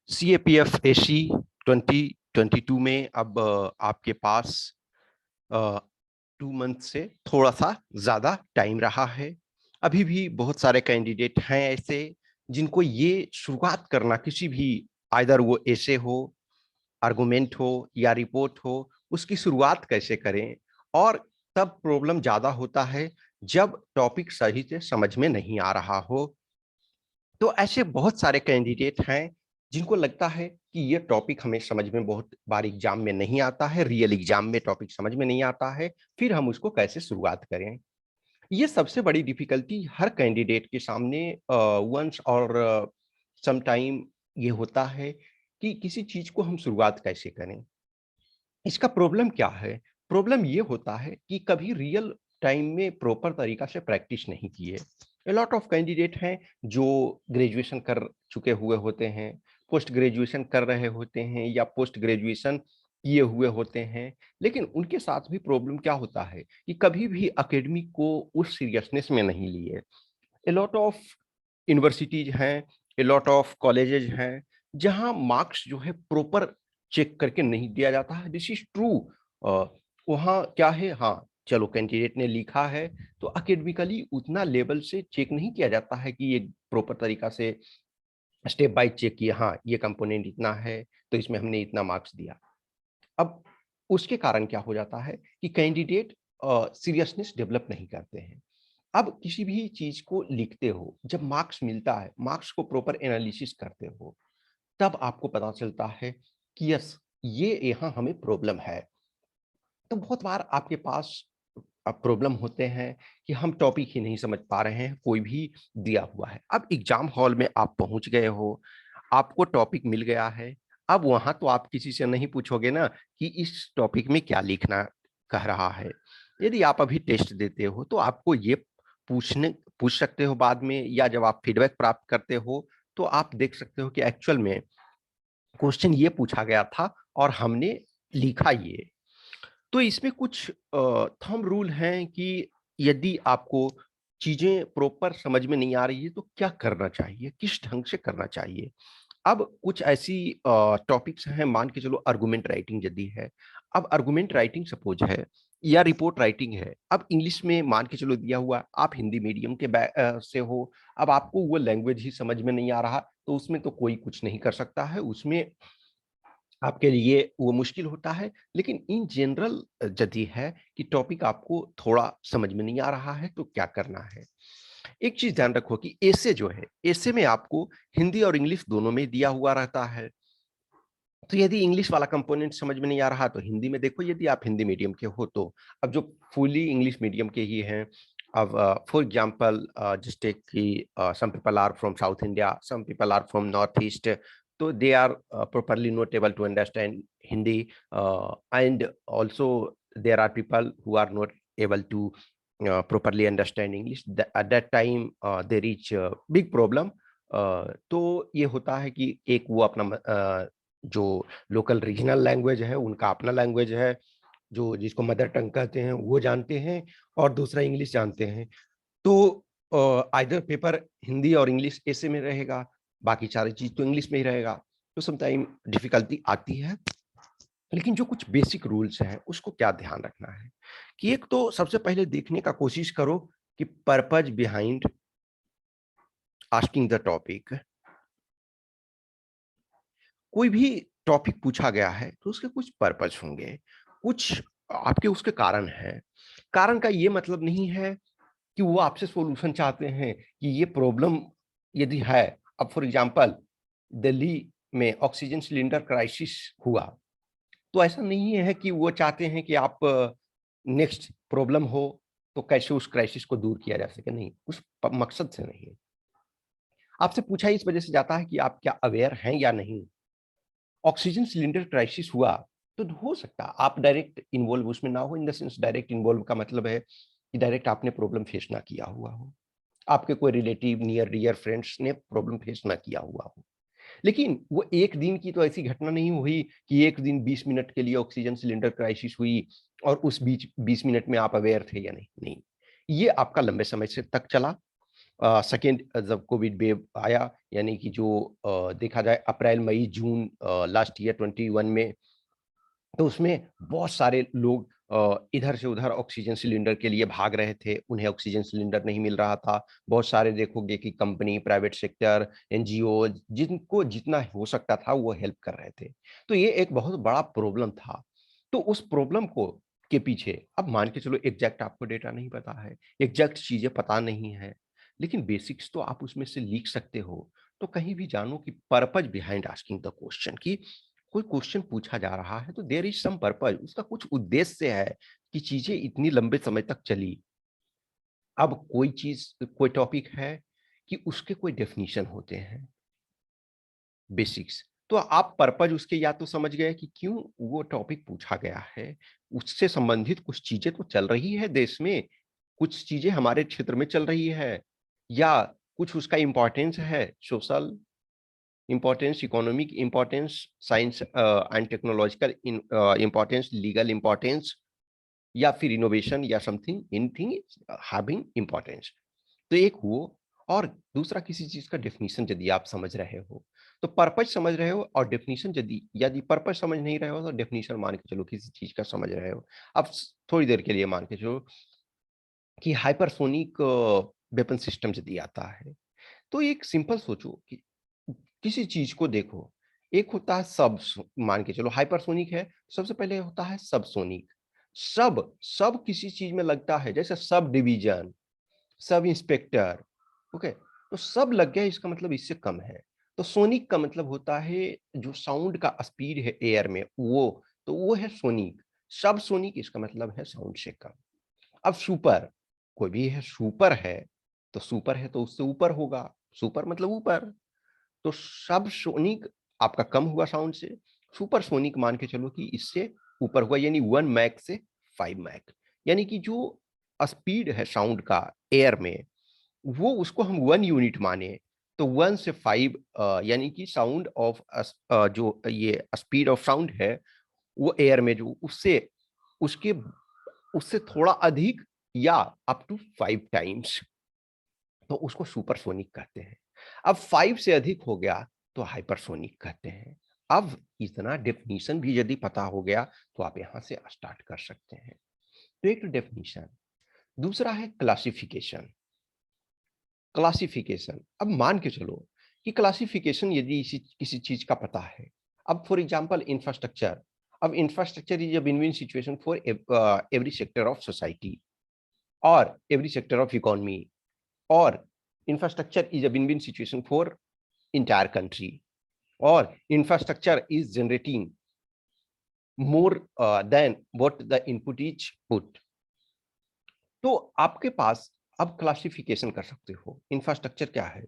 CAPF AC 2022 में अब आपके पास 2 मंथ से थोड़ा सा ज्यादा टाइम रहा है। अभी भी बहुत सारे कैंडिडेट हैं ऐसे जिनको ये शुरुआत करना किसी भी, आइदर वो एसे हो, आर्गुमेंट हो या रिपोर्ट हो, उसकी शुरुआत कैसे करें। और तब प्रॉब्लम ज्यादा होता है जब टॉपिक सही से समझ में नहीं आ रहा हो। तो ऐसे बहुत सारे कैंडिडेट हैं जिनको लगता है कि ये टॉपिक हमें समझ में बहुत बार एग्जाम में नहीं आता है, रियल एग्जाम में टॉपिक समझ में नहीं आता है, फिर हम उसको कैसे शुरुआत करें। ये सबसे बड़ी डिफिकल्टी हर कैंडिडेट के सामने वंस और सम टाइम ये होता है कि किसी चीज को हम शुरुआत कैसे करें। इसका प्रॉब्लम क्या है? प्रॉब्लम ये होता है कि कभी रियल टाइम में प्रॉपर तरीका से प्रैक्टिस नहीं की है। ए लॉट ऑफ कैंडिडेट हैं जो ग्रेजुएशन कर चुके हुए होते हैं, पोस्ट ग्रेजुएशन कर रहे होते हैं या पोस्ट ग्रेजुएशन किए हुए होते हैं, लेकिन उनके साथ भी प्रॉब्लम क्या होता है कि कभी भी एकेडमिक को उस सीरियसनेस में नहीं लिए। ए लॉट ऑफ यूनिवर्सिटीज हैं, ए लॉट ऑफ कॉलेजेज हैं जहां मार्क्स जो है प्रॉपर चेक करके नहीं दिया जाता है। This is true. वहाँ क्या है, हाँ चलो कैंडिडेट ने लिखा है तो अकेडमिकली उतना लेवल से चेक नहीं किया जाता है कि ये प्रॉपर तरीका से स्टेप बाय चेक किया, हाँ ये कंपोनेंट इतना है तो इसमें हमने इतना मार्क्स दिया। अब उसके कारण क्या हो जाता है कि कैंडिडेट सीरियसनेस डेवलप नहीं करते हैं। अब किसी भी चीज को लिखते हो, जब मार्क्स मिलता है, मार्क्स को प्रॉपर एनालिसिस करते हो, तब आपको पता चलता है कि यस ये यहाँ हमें प्रॉब्लम है। तो बहुत बार आपके पास प्रॉब्लम होते हैं कि हम टॉपिक ही नहीं समझ पा रहे हैं, कोई भी दिया हुआ है। अब एग्जाम हॉल में आप पहुंच गए हो, आपको टॉपिक मिल गया है। अब वहां तो आप किसी से नहीं पूछोगे ना कि इस टॉपिक में क्या लिखना कह रहा है। यदि आप अभी टेस्ट देते हो तो आपको ये पूछ सकते हो बाद में, या जब आप फीडबैक प्राप्त करते हो तो आप देख सकते हो कि एक्चुअल में क्वेश्चन ये पूछा गया था और हमने लिखा ये। तो इसमें कुछ थंब रूल हैं कि यदि आपको चीजें प्रॉपर समझ में नहीं आ रही है तो क्या करना चाहिए, किस ढंग से करना चाहिए। अब कुछ ऐसी टॉपिक्स हैं, मान के चलो आर्गुमेंट राइटिंग यदि है। अब आर्गुमेंट राइटिंग सपोज है या रिपोर्ट राइटिंग है। अब इंग्लिश में मान के चलो दिया हुआ, आप हिंदी मीडियम के से हो, अब आपको वो लैंग्वेज ही समझ में नहीं आ रहा तो उसमें तो कोई कुछ नहीं कर सकता है, उसमें आपके लिए वो मुश्किल होता है। लेकिन इन जनरल यदि है कि टॉपिक आपको थोड़ा समझ में नहीं आ रहा है तो क्या करना है। एक चीज ध्यान रखो कि ऐसे जो है, ऐसे में आपको हिंदी और इंग्लिश दोनों में दिया हुआ रहता है। तो यदि इंग्लिश वाला कंपोनेंट समझ में नहीं आ रहा तो हिंदी में देखो, यदि आप हिंदी मीडियम के हो तो। अब जो फुली इंग्लिश मीडियम के ही हैं, अब फॉर एग्जांपल जस्ट टेक कि some people are from South India, some people are from North East, तो they are properly not able to understand Hindi, and also there are people who are not able to properly understand English. At that time they reach big problem. तो ये होता है कि एक वो अपना जो लोकल रीजनल लैंग्वेज है उनका अपना लैंग्वेज है, जो जिसको मदर टंग कहते हैं वो जानते हैं, और दूसरा इंग्लिश जानते हैं। तो आइदर पेपर हिंदी और इंग्लिश ऐसे में रहेगा, बाकी सारी चीज तो इंग्लिश में ही रहेगा। तो समटाइम डिफिकल्टी आती है। लेकिन जो कुछ बेसिक रूल्स हैं उसको क्या ध्यान रखना है कि एक तो सबसे पहले देखने का कोशिश करो कि purpose behind asking the topic. कोई भी टॉपिक पूछा गया है तो उसके कुछ पर्पज होंगे, कुछ आपके उसके कारण है। कारण का ये मतलब नहीं है कि वो आपसे सॉल्यूशन चाहते हैं कि ये प्रॉब्लम यदि है। अब फॉर एग्जांपल दिल्ली में ऑक्सीजन सिलेंडर क्राइसिस हुआ, तो ऐसा नहीं है कि वो चाहते हैं कि आप नेक्स्ट प्रॉब्लम हो तो कैसे उस क्राइसिस को दूर किया जा सके, नहीं, उस मकसद से नहीं। आपसे पूछा इस वजह से जाता है कि आप क्या अवेयर हैं या नहीं। ऑक्सीजन सिलेंडर क्राइसिस हुआ तो हो सकता है आप डायरेक्ट इन्वॉल्व उसमें ना हो। In the sense direct involve का मतलब है कि डायरेक्ट आपने प्रॉब्लम फेस ना किया हुआ हो, आपके कोई रिलेटिव नियर डियर फ्रेंड्स ने प्रॉब्लम फेस ना किया हुआ हो। लेकिन वो एक दिन की तो ऐसी घटना नहीं हुई कि एक दिन 20 मिनट के लिए ऑक्सीजन सिलेंडर क्राइसिस हुई और उस बीच 20 मिनट में आप अवेयर थे या नहीं। नहीं, ये आपका लंबे समय से तक चला। सेकेंड जब कोविड वेव आया, यानी कि जो देखा जाए अप्रैल, मई, जून लास्ट ईयर 21 में, तो उसमें बहुत सारे लोग इधर से उधर ऑक्सीजन सिलेंडर के लिए भाग रहे थे, उन्हें ऑक्सीजन सिलेंडर नहीं मिल रहा था। बहुत सारे देखोगे कि कंपनी, प्राइवेट सेक्टर, एनजीओ जिनको जितना हो सकता था वो हेल्प कर रहे थे। तो ये एक बहुत बड़ा प्रॉब्लम था। तो उस प्रॉब्लम को के पीछे अब मान के चलो एग्जैक्ट आपको डेटा नहीं पता है, एग्जैक्ट चीजें पता नहीं है, लेकिन बेसिक्स तो आप उसमें से लिख सकते हो। तो कहीं भी जानो कि purpose behind asking the question, कि कोई क्वेश्चन पूछा जा रहा है तो देयर इज सम पर्पज, उसका कुछ उद्देश्य है कि चीजें इतनी लंबे समय तक चली। अब कोई चीज, कोई टॉपिक है कि उसके कोई डेफिनेशन होते हैं, बेसिक्स। तो आप पर्पज उसके या तो समझ गए कि क्यों वो टॉपिक पूछा गया है, उससे संबंधित कुछ चीजें तो चल रही है देश में, कुछ चीजें हमारे क्षेत्र में चल रही है, या कुछ उसका इंपॉर्टेंस है, social importance, economic importance, science and technological importance, legal importance, या फिर इनोवेशन या समथिंग, एनीथिंग हैविंग इंपॉर्टेंस। तो एक वो, और दूसरा किसी चीज का डेफिनेशन यदि आप समझ रहे हो तो पर्पज समझ रहे हो, और डेफिनेशन यदि यदि पर्पज समझ नहीं रहे हो तो डेफिनेशन मान के चलो किसी चीज का समझ रहे हो। अब थोड़ी देर के लिए मान के चलो कि हाइपरसोनिक वेपन सिस्टम यदि आता है, तो एक सिंपल सोचो कि किसी चीज को देखो, एक होता है सब, मान के चलो हाइपरसोनिक है, सबसे पहले होता है सबसोनिक। सब सब किसी चीज में लगता है, जैसे sub division, sub inspector, okay. तो सब लग गया, इसका मतलब इससे कम है। तो सोनिक का मतलब होता है जो साउंड का स्पीड है एयर में, वो तो वो है सोनिक। सब सोनिक इसका मतलब है साउंड से कम। अब सुपर, कोई भी है सुपर है, तो सुपर है तो उससे ऊपर होगा, सुपर मतलब ऊपर। तो सब सोनिक आपका कम हुआ साउंड से, सुपर सोनिक मान के चलो कि इससे ऊपर हुआ, यानी 1 मैक से 5 मैक, यानी कि जो स्पीड है साउंड का एयर में, वो उसको हम 1 यूनिट माने, तो 1 से 5, यानी कि साउंड ऑफ जो ये स्पीड ऑफ साउंड है वो एयर में जो उससे, उसके उससे थोड़ा अधिक, या अप टू 5 टाइम्स, तो उसको सुपरसोनिक कहते हैं। अब 5 से अधिक हो गया तो हाइपरसोनिक कहते हैं। अब इतना डेफिनेशन भी यदि पता हो गया तो आप यहां से स्टार्ट कर सकते हैं। तो एक डेफिनेशन, दूसरा है क्लासिफिकेशन। क्लासिफिकेशन, अब मान के चलो कि क्लासिफिकेशन यदि किसी चीज का पता है, अब फॉर एग्जांपल इंफ्रास्ट्रक्चर, अब infrastructure is a win win situation for every sector of society और every sector of economy, or infrastructure is a win-win situation for entire country, or infrastructure is generating more than what the input is put। तो आपके पास अब classification कर सकते हो, infrastructure क्या है,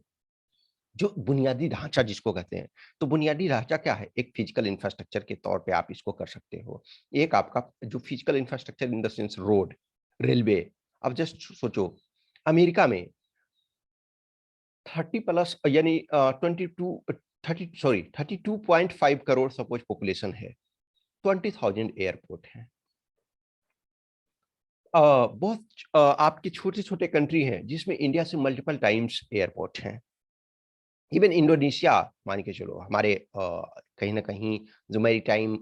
जो बुनियादी ढांचा जिसको कहते हैं। तो बुनियादी ढांचा क्या है, एक फिजिकल इंफ्रास्ट्रक्चर के तौर पे आप इसको कर सकते हो। एक आपका जो physical infrastructure in the sense road, railway. अब जस्ट सोचो, अमेरिका में 30+ यानी 32.5 करोड़ सपोज पॉपुलेशन है, 20,000 एयरपोर्ट है। बहुत आपके छोटे छोटे कंट्री हैं जिसमें इंडिया से मल्टीपल टाइम्स एयरपोर्ट हैं। इवन इंडोनेशिया मान के चलो, हमारे कहीं ना कहीं जो मेरी टाइम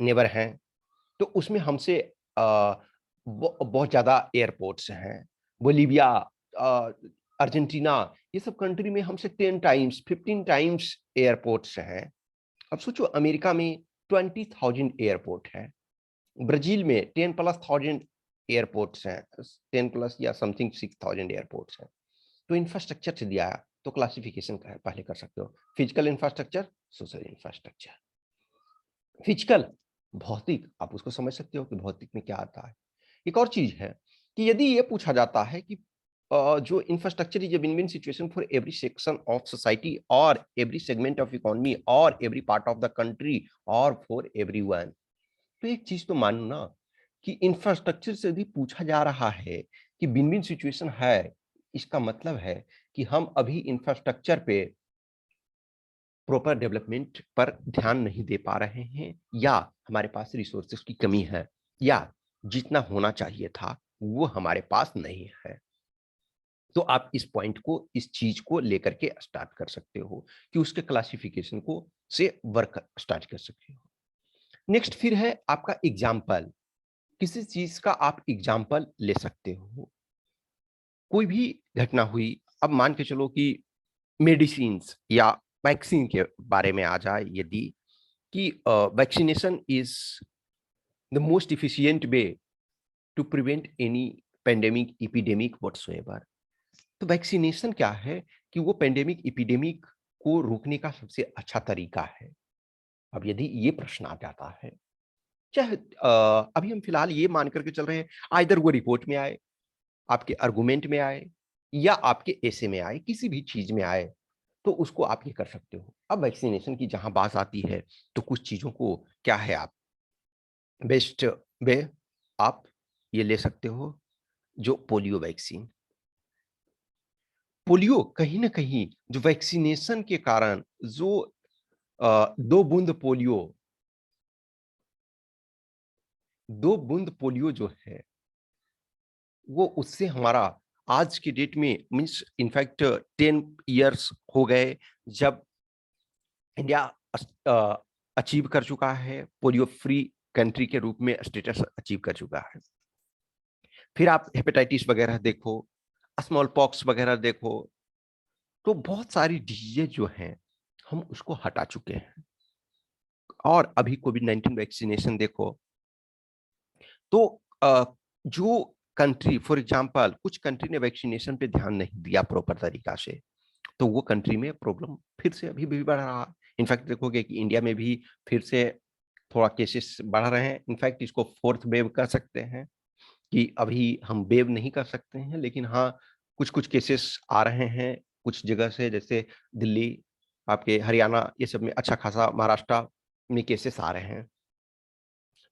नेबर हैं, तो उसमें हमसे बहुत ज्यादा एयरपोर्ट्स हैं। बोलीविया, अर्जेंटीना, ये सब कंट्री में हमसे 10 टाइम्स 15 टाइम्स एयरपोर्ट्स हैं। अब सोचो अमेरिका में 20,000 एयरपोर्ट है, ब्राजील में 10+ थाउजेंड एयरपोर्ट्स हैं, 10+ या समथिंग 6,000 एयरपोर्ट्स हैं। तो इंफ्रास्ट्रक्चर से दिया तो क्लासिफिकेशन पहले कर सकते हो, physical infrastructure, social infrastructure. Physical, भौतिक, आप उसको समझ सकते हो कि भौतिक में क्या आता है। एक और चीज है कि यदि ये पूछा जाता है कि जो infrastructure is a win win situation for every section of society और एवरी सेगमेंट ऑफ इकोनॉमी और every part of the country और फॉर एवरीवन, तो एक चीज तो मानो ना कि इंफ्रास्ट्रक्चर से यदि पूछा जा रहा है कि विन विन सिचुएशन है, इसका मतलब है कि हम अभी इंफ्रास्ट्रक्चर पे, प्रॉपर डेवलपमेंट पर ध्यान नहीं दे पा रहे हैं, या हमारे पास रिसोर्सेज की कमी है, या जितना होना चाहिए था वो हमारे पास नहीं है। तो आप इस पॉइंट को, इस चीज को लेकर के स्टार्ट कर सकते हो कि उसके क्लासिफिकेशन को से वर्क स्टार्ट कर सकते हो। नेक्स्ट फिर है आपका एग्जाम्पल। किसी चीज का आप एग्जाम्पल ले सकते हो। कोई भी घटना हुई, अब मान के चलो कि मेडिसिन या वैक्सीन के बारे में आ जाए यदि, कि vaccination is the most efficient way to prevent any pandemic epidemic whatsoever. तो वैक्सीनेशन क्या है कि वो पेंडेमिक इपिडेमिक को रोकने का सबसे अच्छा तरीका है। अब यदि ये प्रश्न आ जाता है, चाहे अभी हम फिलहाल ये मान करके चल रहे हैं, आइदर वो रिपोर्ट में आए, आपके आर्गुमेंट में आए, या आपके ऐसे में आए, किसी भी चीज में आए, तो उसको आप ये कर सकते हो। अब वैक्सीनेशन की जहां बात आती है, तो कुछ चीजों को क्या है, आप बेस्ट वे आप ये ले सकते हो, जो पोलियो वैक्सीन। पोलियो कहीं ना कहीं जो वैक्सीनेशन के कारण जो 2 बूंद पोलियो, 2 बूंद पोलियो जो है, वो उससे हमारा आज की डेट में मीन्स इनफैक्ट 10 इयर्स हो गए जब इंडिया अचीव कर चुका है, पोलियो फ्री कंट्री के रूप में स्टेटस अचीव कर चुका है। फिर आप हेपेटाइटिस वगैरह देखो, स्मॉल पॉक्स वगैरह देखो, तो बहुत सारी डिजीजेज जो हैं हम उसको हटा चुके हैं। और अभी कोविड-19 वैक्सीनेशन देखो, तो जो कंट्री, फॉर एग्जांपल कुछ कंट्री ने वैक्सीनेशन पे ध्यान नहीं दिया प्रॉपर तरीका से, तो वो कंट्री में प्रॉब्लम फिर से अभी भी बढ़ रहा है। इनफैक्ट देखोगे कि इंडिया में भी फिर से थोड़ा केसेस बढ़ रहे हैं। इनफैक्ट इसको फोर्थ वेव कह सकते हैं, कि अभी हम वेव नहीं कर सकते हैं, लेकिन हाँ, कुछ-कुछ केसेस आ रहे हैं कुछ जगह से, जैसे दिल्ली, आपके हरियाणा, ये सब में अच्छा खासा, महाराष्ट्र में केसेस आ रहे हैं।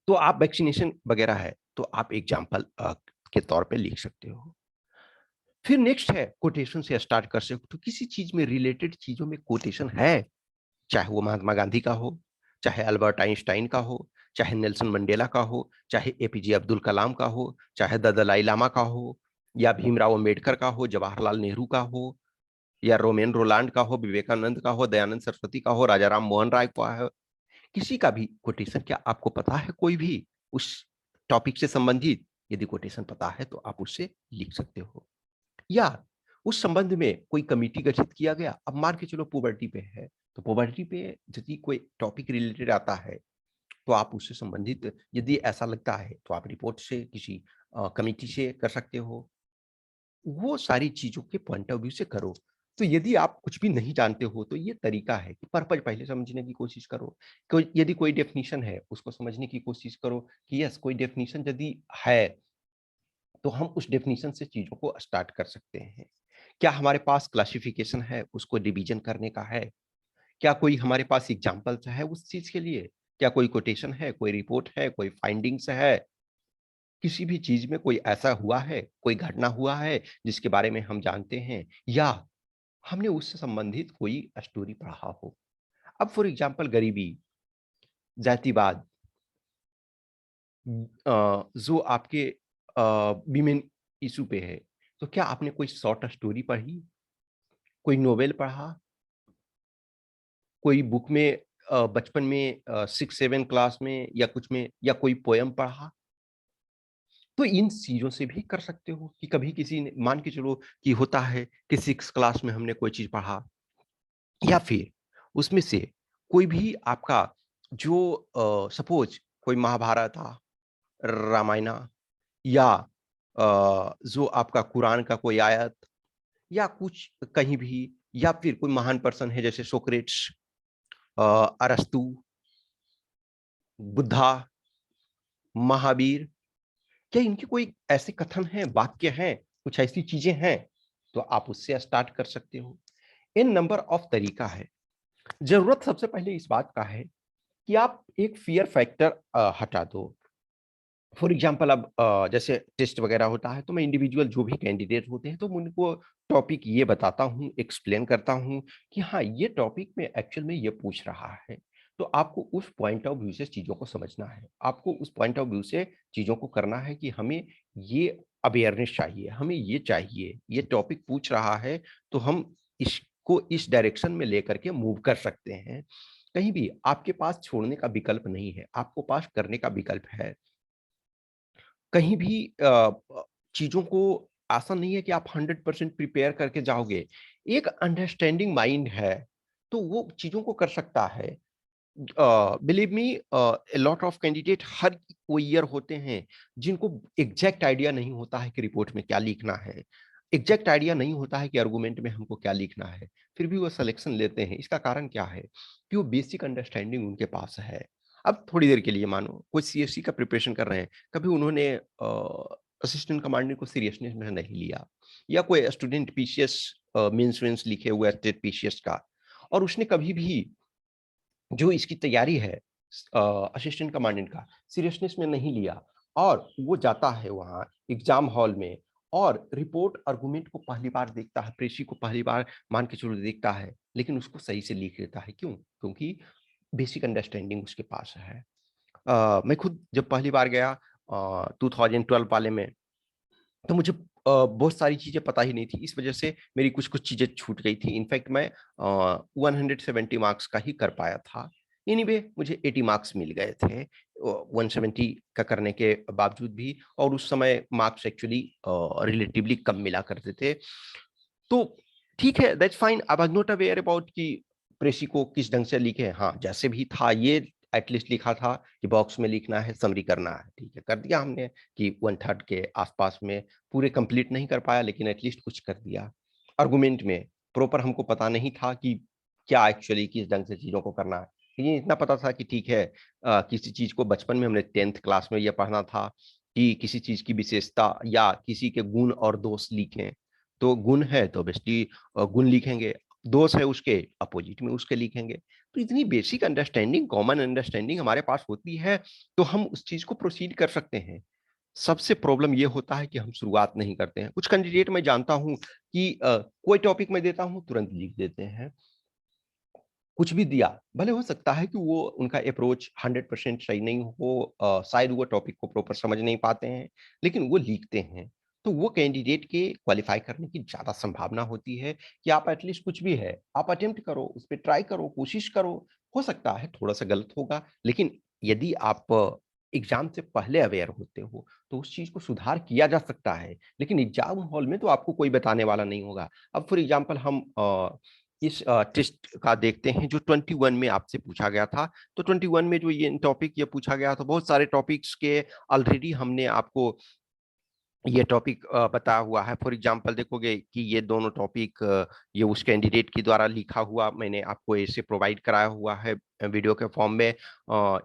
तो आप वैक्सीनेशन वगैरह है, तो आप एग्जाम्पल के तौर पे लिख सकते हो। फिर नेक्स्ट है कोटेशन से स्टार्ट कर सकते हो। तो किसी चीज में रिलेटेड चीजों में कोटेशन है, चाहे वो महात्मा गांधी का हो, चाहे अल्बर्ट आइंस्टाइन का हो, चाहे नेल्सन मंडेला का हो, चाहे एपीजे अब्दुल कलाम का हो, चाहे दलाई लामा का हो, या भीमराव अंबेडकर का हो, जवाहरलाल नेहरू का हो, या रोमेन रोलांड का हो, विवेकानंद का हो, दयानंद सरस्वती का हो, राजा राम मोहन राय का हो, किसी का भी कोटेशन क्या आपको पता है? कोई भी उस टॉपिक से संबंधित यदि कोटेशन पता है, तो आप उससे लिख सकते हो। या उस संबंध में कोई कमिटी गठित किया गया, अब मान के चलो पुबर्टी पे है, तो पुबर्टी पे यदि कोई टॉपिक रिलेटेड आता है, तो आप उससे संबंधित यदि ऐसा लगता है, तो आप रिपोर्ट से किसी कमिटी से कर सकते हो। वो सारी चीजों के पॉइंट ऑफ व्यू से करो। तो यदि आप कुछ भी नहीं जानते हो, तो ये तरीका है कि पर्पज पहले समझने की कोशिश करो। कोई यदि कोई डेफिनेशन है, उसको समझने की कोशिश करो कि यस, कोई डेफिनेशन यदि है, तो हम उस डेफिनेशन से चीजों को स्टार्ट कर सकते हैं। क्या हमारे पास क्लासिफिकेशन है, उसको रिवीजन करने का है? क्या कोई हमारे पास एग्जाम्पल्स है उस चीज के लिए? क्या कोई कोटेशन है, कोई रिपोर्ट है, कोई फाइंडिंग्स है? किसी भी चीज में कोई ऐसा हुआ है, कोई घटना हुआ है जिसके बारे में हम जानते हैं, या हमने उससे संबंधित कोई स्टोरी पढ़ा हो? अब फॉर एग्जाम्पल गरीबी, जातिवाद, जो आपके वीमेन इशू पे है, तो क्या आपने कोई शॉर्ट स्टोरी पढ़ी, कोई नोवेल पढ़ा, कोई बुक में बचपन में 6-7 क्लास में या कुछ में, या कोई पोयम पढ़ा? तो इन चीज़ों से भी कर सकते हो कि कभी किसी ने मान के चलो कि होता है कि 6 क्लास में हमने कोई चीज़ पढ़ा, या फिर उसमें से कोई भी आपका जो सपोज़ कोई महाभारत था, रामायण, या जो आपका कुरान का कोई आयत, या कुछ कहीं भी, या फिर कोई महान पर्सन है जैसे सोक्रेट्स, अरस्तू, बुद्धा, महावीर, क्या इनके कोई ऐसे कथन हैं, वाक्य हैं, कुछ ऐसी चीजें हैं, तो आप उससे स्टार्ट कर सकते हो। इन नंबर ऑफ तरीका है। जरूरत सबसे पहले इस बात का है कि आप एक फियर फैक्टर हटा दो। फॉर एग्जाम्पल अब जैसे टेस्ट वगैरह होता है, तो मैं इंडिविजुअल जो भी कैंडिडेट होते हैं, तो मैं उनको टॉपिक ये बताता हूँ, एक्सप्लेन करता हूँ कि हाँ, ये टॉपिक में एक्चुअल में ये पूछ रहा है। तो आपको उस पॉइंट ऑफ व्यू से चीज़ों को समझना है। आपको उस पॉइंट ऑफ व्यू से चीज़ों को करना है कि हमें ये अवेयरनेस चाहिए, हमें ये चाहिए, ये टॉपिक पूछ रहा है, तो हम इसको इस डायरेक्शन में लेकर के मूव कर सकते हैं। कहीं भी आपके पास छोड़ने का विकल्प नहीं है, आपको पास करने का विकल्प है। कहीं भी चीज़ों को ऐसा नहीं है कि आप 100% प्रिपेयर करके जाओगे। एक अंडरस्टैंडिंग माइंड है, तो वो चीज़ों को कर सकता है। Believe me, a lot of candidate हर कोई ईयर होते हैं जिनको एग्जैक्ट आइडिया नहीं होता है कि रिपोर्ट में क्या लिखना है, एग्जैक्ट आइडिया नहीं होता है कि आर्गुमेंट में हमको क्या लिखना है, फिर भी वो सिलेक्शन लेते हैं। इसका कारण क्या है कि वो बेसिक अंडरस्टैंडिंग उनके पास है। अब थोड़ी देर के लिए मानो कोई सीएससी का प्रिपरेशन कर रहे हैं, कभी उन्होंने असिस्टेंट कमांडेंट को सीरियसनेस में नहीं लिया, या कोई स्टूडेंट पीसीएस मेंस वेंस लिखे हुए स्टेट पीसीएस का, और उसने कभी भी जो इसकी तैयारी है असिस्टेंट कमांडेंट का सीरियसनेस में नहीं लिया, और वो जाता है वहाँ एग्जाम हॉल में और रिपोर्ट आर्गुमेंट को पहली बार देखता है, प्रेसी को पहली बार मान के चलो देखता है, लेकिन उसको सही से लिख लेता है। क्यों? क्योंकि बेसिक अंडरस्टैंडिंग उसके पास है। मैं खुद जब पहली बार गया 2012 वाले में, तो मुझे बहुत सारी चीज़ें पता ही नहीं थी। इस वजह से मेरी कुछ-कुछ चीज़ें छूट गई थी। इनफैक्ट मैं 170 मार्क्स का ही कर पाया था। एनीवे मुझे 80 मार्क्स मिल गए थे 170 का करने के बावजूद भी, और उस समय मार्क्स एक्चुअली रिलेटिवली कम मिला करते थे। तो ठीक है, that's fine. I was not aware about कि प्रेषी को किस ढंग से लिखे। हाँ, जैसे भी था ये एटलीस्ट लिखा था कि बॉक्स में लिखना है, समरी करना है। ठीक है, कर दिया हमने कि 1/3 के आस-पास में, पूरे कंप्लीट नहीं कर पाया लेकिन एटलीस्ट कुछ कर दिया। आर्गुमेंट में प्रॉपर हमको पता नहीं था कि क्या एक्चुअली किस ढंग से चीज़ों को करना है। ये इतना पता था कि ठीक है, किसी चीज़ को बचपन में हमने 10th क्लास में ये पढ़ना था कि किसी चीज़ की विशेषता या किसी के गुण और दोष लिखें। तो गुण है तो ऑब्वियसली गुण लिखेंगे, दोष है उसके अपोजिट में उसके लिखेंगे। तो इतनी बेसिक अंडरस्टैंडिंग, कॉमन अंडरस्टैंडिंग हमारे पास होती है, तो हम उस चीज़ को प्रोसीड कर सकते हैं। सबसे प्रॉब्लम ये होता है कि हम शुरुआत नहीं करते हैं। कुछ कैंडिडेट मैं जानता हूँ कि कोई टॉपिक मैं देता हूँ, तुरंत लिख देते हैं। कुछ भी दिया, भले हो सकता है कि वो उनका अप्रोच 100% सही नहीं हो, शायद वो टॉपिक को प्रॉपर समझ नहीं पाते हैं, लेकिन वो लिखते हैं। तो वो कैंडिडेट के क्वालीफाई करने की ज़्यादा संभावना होती है कि आप एटलीस्ट कुछ भी है, आप अटेम्प्ट करो, उस पे ट्राई करो, कोशिश करो। हो सकता है थोड़ा-सा गलत होगा, लेकिन यदि आप एग्ज़ाम से पहले अवेयर होते हो, तो उस चीज़ को सुधार किया जा सकता है। लेकिन एग्ज़ाम हॉल में तो आपको कोई बताने वाला नहीं होगा। अब फॉर एग्ज़ाम्पल हम इस टेस्ट का देखते हैं जो 21 में आपसे पूछा गया था। तो 21 में जो ये टॉपिक ये पूछा गया था, बहुत सारे टॉपिक्स के ऑलरेडी हमने आपको ये टॉपिक बताया हुआ है। फॉर एग्जांपल देखोगे कि ये दोनों टॉपिक ये उस कैंडिडेट के द्वारा लिखा हुआ मैंने आपको ऐसे प्रोवाइड कराया हुआ है वीडियो के फॉर्म में।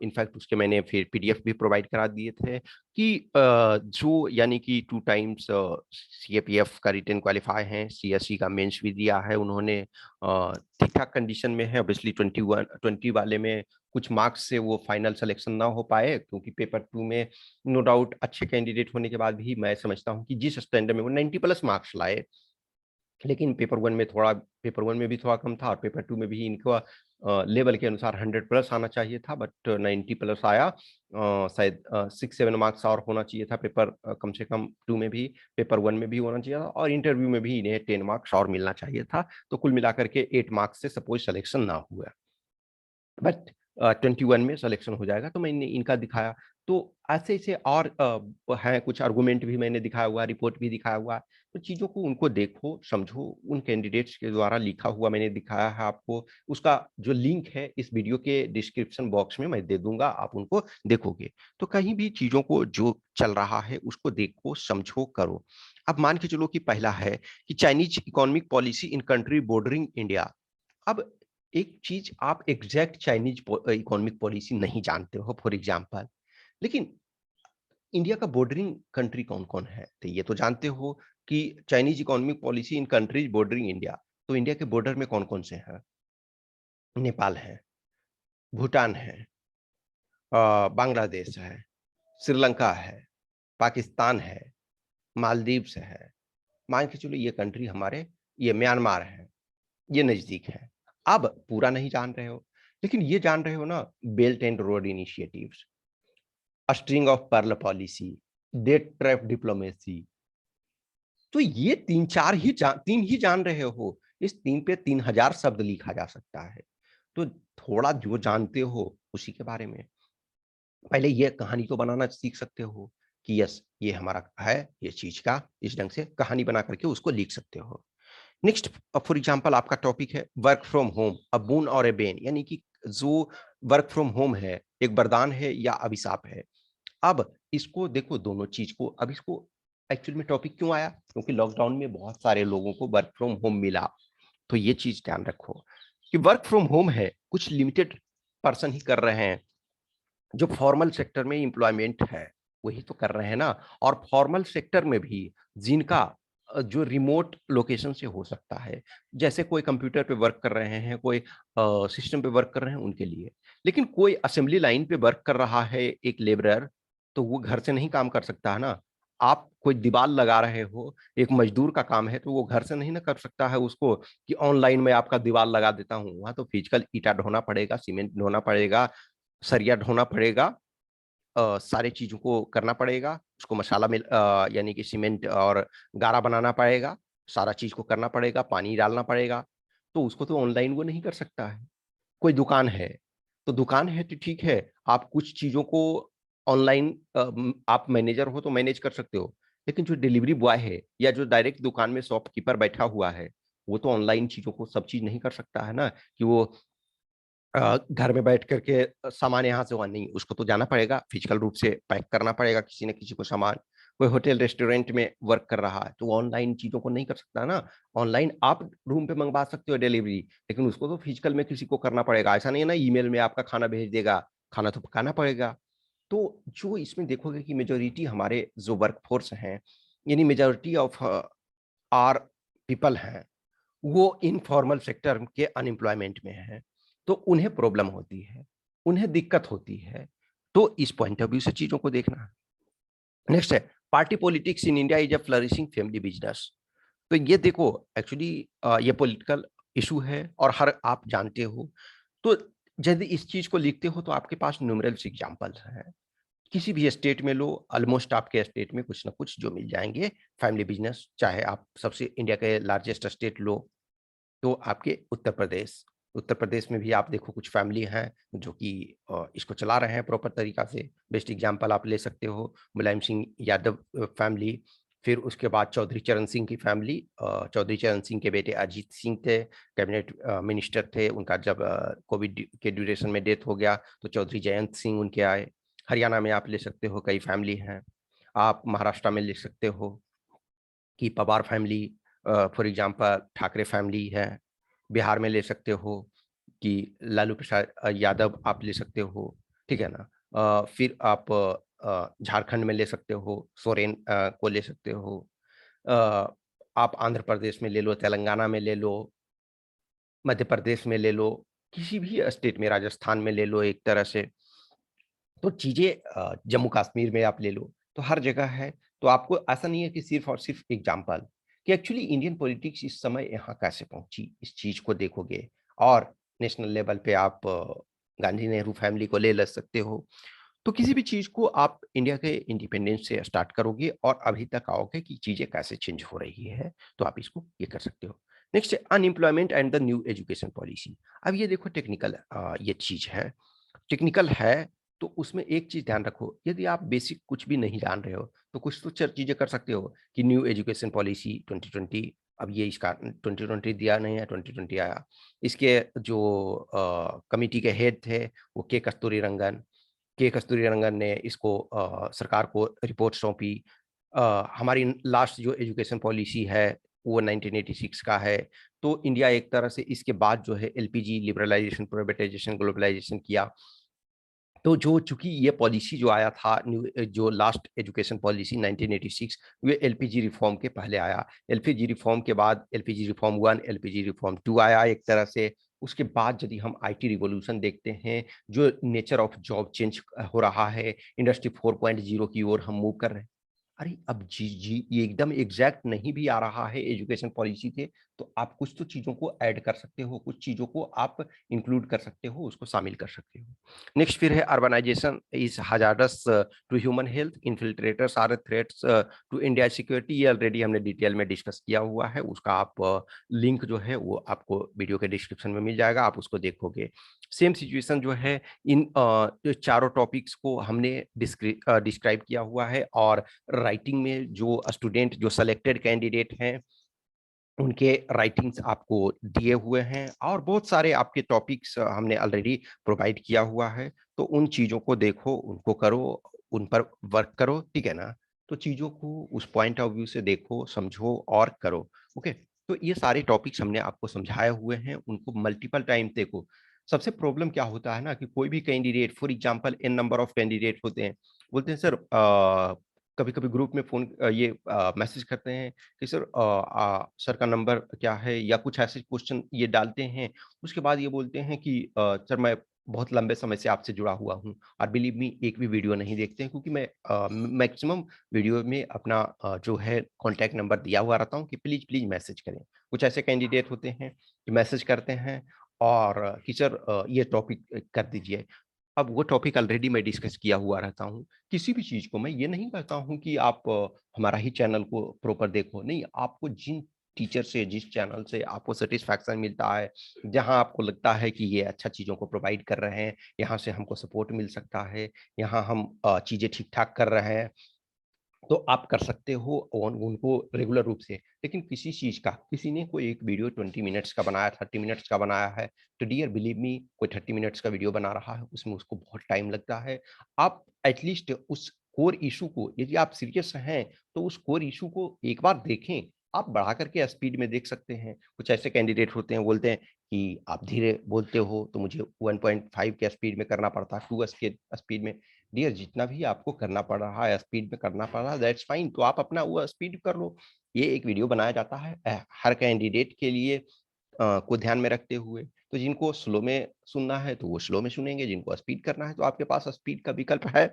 इनफैक्ट उसके मैंने फिर पीडीएफ भी प्रोवाइड करा दिए थे कि जो यानी कि 2 टाइम्स सीएपीएफ का रिटन क्वालीफाई हैं, सीएससी का मेंस भी दिया है उन्होंने। ठीक-ठाक कंडीशन में है। ऑब्वियसली 20 वाले में कुछ मार्क्स से वो फाइनल सिलेक्शन ना हो पाए, क्योंकि पेपर 2 में नो डाउट अच्छे कैंडिडेट होने के बाद भी मैं समझता हूँ कि जिस स्टैंडर्ड में वो 90 प्लस मार्क्स लाए, लेकिन पेपर 1 में भी थोड़ा कम था, और पेपर 2 में भी इनका लेवल के अनुसार 100 प्लस आना चाहिए था, बट 90 प्लस आया। शायद 6-7 मार्क्स और होना चाहिए था पेपर कम से कम 2 में भी, पेपर 1 में भी होना चाहिए था, और इंटरव्यू में भी इन्हें 10 मार्क्स और मिलना चाहिए था। तो कुल मिलाकर के 8 मार्क्स से सपोज़ सिलेक्शन ना हुआ। बट 21 में सिलेक्शन हो जाएगा, तो मैंने इनका दिखाया। तो ऐसे-ऐसे और हैं कुछ आर्गुमेंट भी मैंने दिखाया हुआ है, रिपोर्ट भी दिखाया हुआ है। तो चीज़ों को उनको देखो, समझो, उन कैंडिडेट्स के द्वारा लिखा हुआ मैंने दिखाया है आपको। उसका जो लिंक है इस वीडियो के डिस्क्रिप्शन बॉक्स में मैं दे दूँगा, आप उनको देखोगे। तो कहीं भी चीज़ों को जो चल रहा है उसको देखो, समझो, करो। अब मान के चलो कि पहला है कि Chinese economic policy in country bordering India. अब एक चीज़ आप एग्ज़ैक्ट चाइनीज़ इकोनॉमिक पॉलिसी नहीं जानते हो फॉर एग्ज़ाम्पल, लेकिन इंडिया का बॉर्डरिंग कंट्री कौन-कौन है? तो ये तो जानते हो कि Chinese economic policy in countries bordering India. तो इंडिया के बॉर्डर में कौन-कौन से हैं? नेपाल है, भूटान है, बांग्लादेश है, श्रीलंका है, पाकिस्तान है, मालदीव्स है। मान के चलो ये कंट्री हमारे, ये म्यांमार है, ये नज़दीक है। अब पूरा नहीं जान रहे हो, लेकिन ये जान रहे हो ना, belt and road initiatives, string of pearl policy, debt trap diplomacy, तो ये तीन ही जान रहे हो। इस 3 पे 3000 शब्द लिखा जा सकता है। तो थोड़ा जो जानते हो उसी के बारे में पहले ये कहानी तो बनाना सीख सकते हो कि यस ये हमारा है, ये चीज का इस ढंग से कहानी बना करके उसको लिख सकते हो। नेक्स्ट, फॉर एग्जांपल आपका टॉपिक है वर्क फ्रॉम होम, अ बून और ए बेन, यानी कि जो वर्क फ्रॉम होम है एक वरदान है या अभिशाप है। अब इसको देखो दोनों चीज को, अब इसको एक्चुअल में टॉपिक क्यों आया, क्योंकि लॉकडाउन में बहुत सारे लोगों को वर्क फ्रॉम होम मिला। तो ये चीज ध्यान रखो कि वर्क फ्रॉम होम है, कुछ लिमिटेड पर्सन ही कर रहे हैं। जो फॉर्मल सेक्टर में एम्प्लॉयमेंट है वही तो कर रहे हैं ना। और फॉर्मल सेक्टर में भी जिनका जो रिमोट लोकेशन से हो सकता है, जैसे कोई कंप्यूटर पे वर्क कर रहे हैं, कोई सिस्टम पे वर्क कर रहे हैं उनके लिए। लेकिन कोई असेंबली लाइन पे वर्क कर रहा है एक लेबरर, तो वो घर से नहीं काम कर सकता है ना। आप कोई दीवार लगा रहे हो, एक मजदूर का काम है, तो वो घर से नहीं ना कर सकता है उसको कि ऑनलाइन में आपका दीवार लगा देता हूँ। वहां तो फिजिकल ईटा ढोना पड़ेगा, सीमेंट ढोना पड़ेगा, सरिया ढोना पड़ेगा, सारे चीज़ों को करना पड़ेगा, उसको मसाला मिल यानी कि सीमेंट और गारा बनाना पड़ेगा, सारा चीज़ को करना पड़ेगा, पानी डालना पड़ेगा। तो उसको तो ऑनलाइन वो नहीं कर सकता है। कोई दुकान है, तो दुकान है तो ठीक है, आप कुछ चीज़ों को ऑनलाइन आप मैनेजर हो तो मैनेज कर सकते हो। लेकिन जो डिलीवरी बॉय है या जो डायरेक्ट दुकान में शॉपकीपर बैठा हुआ है, वो तो ऑनलाइन चीज़ों को सब चीज़ नहीं कर सकता है ना कि वो घर में बैठ करके सामान यहाँ से वहाँ नहीं, उसको तो जाना पड़ेगा, फिजिकल रूप से पैक करना पड़ेगा किसी न किसी को सामान। कोई होटल रेस्टोरेंट में वर्क कर रहा है, तो वो ऑनलाइन चीज़ों को नहीं कर सकता ना। ऑनलाइन आप रूम पे मँगवा सकते हो डिलीवरी, लेकिन उसको तो फिजिकल में किसी को करना पड़ेगा। ऐसा नहीं है ना ईमेल में आपका खाना भेज देगा, खाना तो पकाना पड़ेगा। तो जो इसमें देखोगे कि मेजॉरिटी हमारे जो वर्कफ़ोर्स हैं, यानी मेजॉरिटी ऑफ आवर पीपल हैं, वो इनफॉर्मल सेक्टर के अनएम्प्लॉयमेंट में हैं, तो उन्हें प्रॉब्लम होती है, उन्हें दिक्कत होती है। तो इस पॉइंट ऑफ व्यू से चीज़ों को देखना है। नेक्स्ट है party politics in India is a flourishing family business. तो ये देखो एक्चुअली ये पॉलिटिकल इश्यू है और हर आप जानते हो। तो यदि इस चीज़ को लिखते हो तो आपके पास न्यूमेरल्स एग्ज़ाम्पल्स हैं। किसी भी स्टेट में लो, ऑलमोस्ट आपके स्टेट में कुछ ना कुछ जो मिल जाएँगे फैमिली बिज़नेस, चाहे आप सबसे इंडिया के लार्जेस्ट स्टेट लो, तो आपके उत्तर प्रदेश, उत्तर प्रदेश में भी आप देखो कुछ फैमिली हैं जो कि इसको चला रहे हैं प्रॉपर तरीका से। बेस्ट एग्जांपल आप ले सकते हो मुलायम सिंह यादव फैमिली, फिर उसके बाद चौधरी चरण सिंह की फैमिली। चौधरी चरण सिंह के बेटे अजीत सिंह थे, कैबिनेट मिनिस्टर थे। उनका जब कोविड के ड्यूरेशन में डेथ हो गया तो चौधरी जयंत सिंह उनके आए। हरियाणा में आप ले सकते हो कई फैमिली हैं। आप महाराष्ट्र में ले सकते हो कि Pawar family, for example Thackeray family है। बिहार में ले सकते हो कि लालू प्रसाद यादव आप ले सकते हो, ठीक है ना? फिर आप झारखंड में ले सकते हो, सोरेन को ले सकते हो। अ, आप आंध्र प्रदेश में ले लो, तेलंगाना में ले लो, मध्य प्रदेश में ले लो, किसी भी स्टेट में, राजस्थान में ले लो एक तरह से। तो चीज़ें जम्मू कश्मीर में आप ले लो, तो हर जगह है। तो आपको ऐसा नहीं है कि सिर्फ़ और सिर्फ़ एग्ज़ाम्पल कि एक्चुअली इंडियन पॉलिटिक्स इस समय यहाँ कैसे पहुँची, इस चीज़ को देखोगे और नेशनल लेवल पे आप गांधी नेहरू फैमिली को ले सकते हो। तो किसी भी चीज़ को आप इंडिया के इंडिपेंडेंस से स्टार्ट करोगे और अभी तक आओगे कि चीज़ें कैसे चेंज हो रही है, तो आप इसको ये कर सकते हो। नेक्स्ट है unemployment and the new education policy. अब ये देखो टेक्निकल ये चीज़ है। टेक्निकल है, तो उसमें एक चीज़ ध्यान रखो, यदि आप बेसिक कुछ भी नहीं जान रहे हो, तो कुछ तो च चीज़ें कर सकते हो कि न्यू एजुकेशन पॉलिसी 2020, अब ये इसका 2020 दिया नहीं है, 2020 आया। इसके जो कमिटी के हेड थे, वो के कस्तूरीरंगन ने इसको सरकार को रिपोर्ट सौंपी। हमारी लास्ट जो एजुकेशन पॉलिसी है, वो 1986 का है। तो इंडिया एक तरह से इसके बाद जो है एलपीजी, लिबरलाइज़ेशन, प्राइवेटाइज़ेशन, ग्लोबलाइज़ेशन किया। तो जो चूँकि ये पॉलिसी जो आया था जो लास्ट एजुकेशन पॉलिसी 1986, ये एलपीजी रिफ़ॉर्म के पहले आया। एलपीजी रिफ़ॉर्म के बाद एलपीजी रिफ़ॉर्म 1, एलपीजी रिफ़ॉर्म 2 आया एक तरह से। उसके बाद यदि हम आईटी रिवॉल्यूशन देखते हैं, जो नेचर ऑफ जॉब चेंज हो रहा है, इंडस्ट्री 4.0 की ओर हम मूव कर रहे हैं। अरे अब जी, जी, ये एकदम एग्ज़ैक्ट नहीं भी आ रहा है एजुकेशन पॉलिसी से, तो आप कुछ तो चीज़ों को ऐड कर सकते हो, कुछ चीज़ों को आप इंक्लूड कर सकते हो, उसको शामिल कर सकते हो। नेक्स्ट फिर है urbanisation is hazardous to human health, infiltrators are threats to India security. ये ऑलरेडी हमने डिटेल में डिस्कस किया हुआ है, उसका आप लिंक जो है वो आपको वीडियो के डिस्क्रिप्शन में मिल जाएगा, आप उसको देखोगे। सेम सिचुएशन जो है जो चारों टॉपिक्स को हमने डिस्क्राइब किया हुआ है और राइटिंग में जो स्टूडेंट जो सेलेक्टेड कैंडिडेट हैं, उनके राइटिंग्स आपको दिए हुए हैं और बहुत सारे आपके टॉपिक्स हमने ऑलरेडी प्रोवाइड किया हुआ है। तो उन चीज़ों को देखो, उनको करो, उन पर वर्क करो, ठीक है ना? तो चीज़ों को उस पॉइंट ऑफ व्यू से देखो, समझो और करो, ओके? तो ये सारे टॉपिक्स हमने आपको समझाए हुए हैं, उनको मल्टीपल टाइम देखो। सबसे प्रॉब्लम क्या होता है ना कि कोई भी candidate for example N number of candidate होते हैं, बोलते हैं सर कभी-कभी ग्रुप में मैसेज करते हैं कि सर का नंबर क्या है या कुछ ऐसे क्वेश्चन ये डालते हैं। उसके बाद ये बोलते हैं कि सर मैं बहुत लंबे समय से आपसे जुड़ा हुआ हूँ और बिलीव मी एक भी वीडियो नहीं देखते हैं क्योंकि मैं मैक्सिमम वीडियो में अपना जो है कॉन्टैक्ट नंबर दिया हुआ रहता हूँ कि प्लीज़, प्लीज़ मैसेज करें। कुछ ऐसे कैंडिडेट होते हैं कि मैसेज करते हैं और कि सर ये टॉपिक कर दीजिए। अब वो टॉपिक ऑलरेडी मैं डिस्कस किया हुआ रहता हूँ। किसी भी चीज़ को मैं ये नहीं कहता हूँ कि आप हमारा ही चैनल को प्रॉपर देखो, नहीं आपको जिन टीचर से, जिस चैनल से आपको सैटिस्फैक्शन मिलता है, जहाँ आपको लगता है कि ये अच्छा चीज़ों को प्रोवाइड कर रहे हैं, यहाँ से हमको सपोर्ट मिल सकता है, यहाँ हम चीज़ें ठीक-ठाक कर रहे हैं, तो आप कर सकते हो और उनको रेगुलर रूप से। लेकिन किसी चीज़ का किसी ने कोई एक वीडियो 20 मिनट्स का बनाया, 30 मिनट्स का बनाया है, तो डियर बिलीव मी कोई 30 मिनट्स का वीडियो बना रहा है, उसमें उसको बहुत टाइम लगता है। आप एट लीस्ट उस कोर इश्यू को यदि आप सीरियस हैं, तो उस कोर इश्यू को एक बार देखें। आप बढ़ा कर के स्पीड में देख सकते हैं। कुछ ऐसे कैंडिडेट होते हैं, बोलते हैं कि आप धीरे बोलते हो, तो मुझे 1.5 के स्पीड में करना पड़ता है, 2 के स्पीड में। डियर जितना भी आपको करना पड़ रहा है, स्पीड में करना पड़ रहा है दैट्स फाइन तो आप अपना वो स्पीड कर लो। ये एक वीडियो बनाया जाता है हर कैंडिडेट के लिए को ध्यान में रखते हुए। तो जिनको स्लो में सुनना है तो वो स्लो में सुनेंगे, जिनको स्पीड करना है तो आपके पास स्पीड का विकल्प है।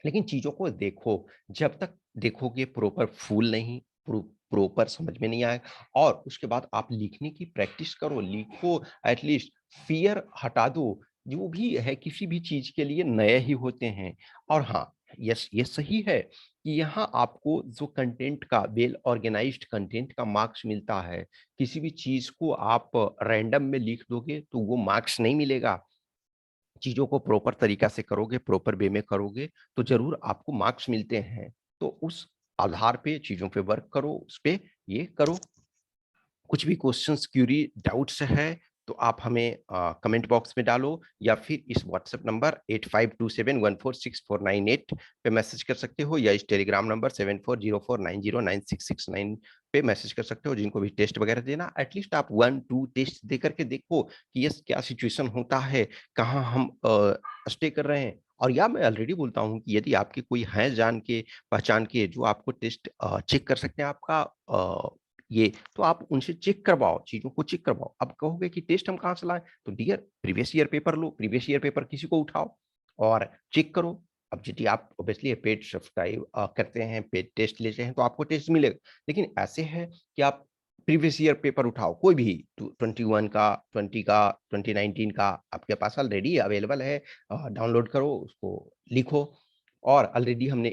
लेकिन चीज़ों को देखो, जब तक देखोगे प्रॉपर फूल नहीं, प्रॉपर समझ में नहीं आएगा और उसके बाद आप लिखने की प्रैक्टिस करो, लिखो एट लीस्ट फ़ियर हटा दो। जो भी है किसी भी चीज़ के लिए नए ही होते हैं और हाँ, यस ये सही है कि यहाँ आपको जो कंटेंट का वेल ऑर्गेनाइज्ड कंटेंट का मार्क्स मिलता है। किसी भी चीज़ को आप रैंडम में लिख दोगे तो वो मार्क्स नहीं मिलेगा। चीज़ों को प्रॉपर तरीक़ा से करोगे, प्रॉपर वे में करोगे, तो ज़रूर आपको मार्क्स मिलते हैं। तो उस आधार पे चीज़ों पे वर्क करो, उसपे ये करो। कुछ भी क्वेश्चंस, क्वेरी, डाउट्स है, तो आप हमें कमेंट बॉक्स में डालो या फिर इस व्हाट्सएप नंबर 8527146498 पे मैसेज कर सकते हो या इस टेलीग्राम नंबर 7404909669 पे मैसेज कर सकते हो। जिनको भी टेस्ट वगैरह देना, एटलीस्ट आप 1-2 टेस्ट दे करके देखो कि यस क्या सिचुएशन होता है, कहाँ हम स्टे कर रहे हैं। और या मैं ऑलरेडी बोलता हूँ कि यदि आपके कोई हैं जान के, पहचान के जो आपको टेस्ट चेक कर सकते हैं आपका ये तो आप उनसे चेक करवाओ, चीज़ों को चेक करवाओ। अब कहोगे कि टेस्ट हम कहाँ से लाएँ? तो डियर प्रीवियस ईयर पेपर लो, प्रीवियस ईयर पेपर किसी को उठाओ और चेक करो। अब यदि आप ऑब्वियसली पेड सब्सक्राइब करते हैं, पेड टेस्ट लेते हैं तो आपको टेस्ट मिलेगा। लेकिन ऐसे है कि आप प्रीवियस ईयर पेपर उठाओ, कोई भी 21 का, 20 का, 2019 का आपके पास ऑलरेडी अवेलेबल है। डाउनलोड करो, उसको लिखो और ऑलरेडी हमने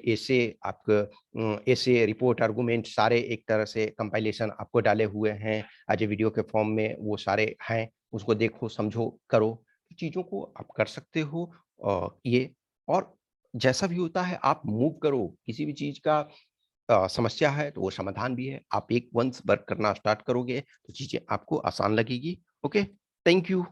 ऐसे रिपोर्ट आर्गुमेंट सारे एक तरह से कंपाइलेशन आपको डाले हुए हैं एज ए वीडियो के फॉर्म में वो सारे हैं उसको देखो समझो करो चीज़ों को आप कर सकते हो ये और जैसा भी होता है आप मूव करो किसी भी चीज़ का समस्या है तो वो समाधान भी है आप एक वंस वर्क करना स्टार्ट करोगे तो चीज़ें आपको आसान लगेगी ओके थैंक यू